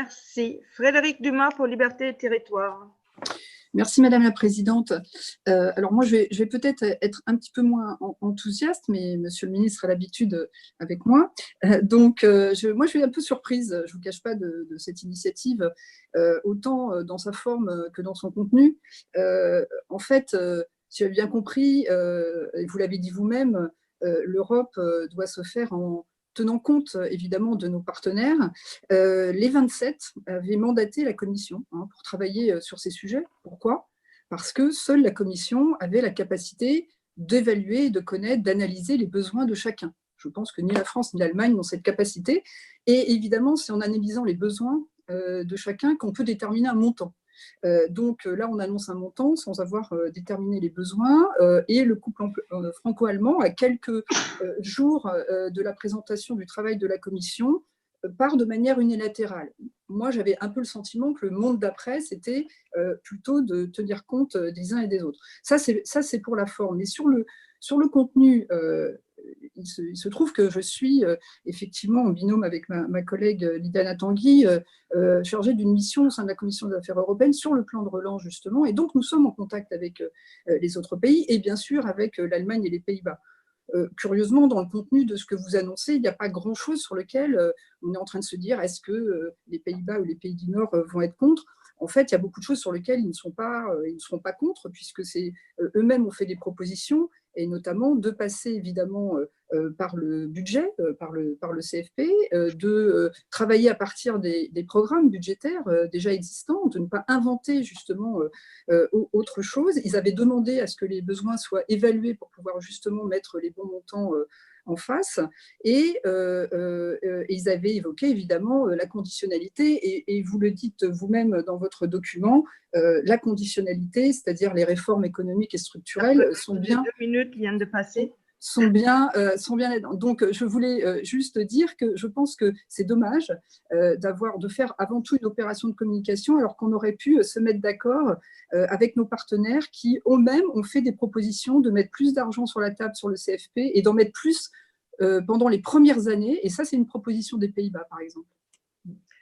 Merci. Frédérique Dumas pour Liberté et Territoire. Merci Madame la Présidente. Alors moi, je vais peut-être être un petit peu moins enthousiaste, mais Monsieur le Ministre a l'habitude avec moi. Moi, je suis un peu surprise, je ne vous cache pas, de cette initiative, autant dans sa forme que dans son contenu. En fait, si j'ai bien compris, et vous l'avez dit vous-même, l'Europe doit se faire en tenant compte évidemment de nos partenaires. Les 27 avaient mandaté la Commission pour travailler sur ces sujets. Pourquoi? Parce que seule la Commission avait la capacité d'évaluer, de connaître, d'analyser les besoins de chacun. Je pense que ni la France ni l'Allemagne n'ont cette capacité. Et évidemment, c'est en analysant les besoins de chacun qu'on peut déterminer un montant. Donc là, on annonce un montant sans avoir déterminé les besoins et le couple franco-allemand, à quelques jours de la présentation du travail de la Commission, part de manière unilatérale. Moi, j'avais un peu le sentiment que le monde d'après, c'était plutôt de tenir compte des uns et des autres. Ça, c'est pour la forme. Mais sur le contenu, il se trouve que je suis effectivement en binôme avec ma collègue Lydana Tanguy, chargée d'une mission au sein de la Commission des Affaires européennes sur le plan de relance, justement. Et donc, nous sommes en contact avec les autres pays et bien sûr avec l'Allemagne et les Pays-Bas. Curieusement, dans le contenu de ce que vous annoncez, il n'y a pas grand-chose sur lequel on est en train de se dire est-ce que les Pays-Bas ou les pays du Nord vont être contre. En fait, il y a beaucoup de choses sur lesquelles ils ne seront pas contre, puisque eux-mêmes ont fait des propositions, et notamment de passer évidemment par le budget, par le CFP, de travailler à partir des programmes budgétaires déjà existants, de ne pas inventer justement autre chose. Ils avaient demandé à ce que les besoins soient évalués pour pouvoir justement mettre les bons montants en face, et ils avaient évoqué évidemment la conditionnalité, et vous le dites vous-même dans votre document, la conditionnalité, c'est-à-dire les réformes économiques et structurelles, sont bien… 2 minutes viennent de passer. Sont bien là-dedans. Donc, je voulais juste dire que je pense que c'est dommage de faire avant tout une opération de communication alors qu'on aurait pu se mettre d'accord avec nos partenaires qui eux-mêmes ont fait des propositions de mettre plus d'argent sur la table sur le CFP et d'en mettre plus pendant les premières années. Et ça, c'est une proposition des Pays-Bas, par exemple.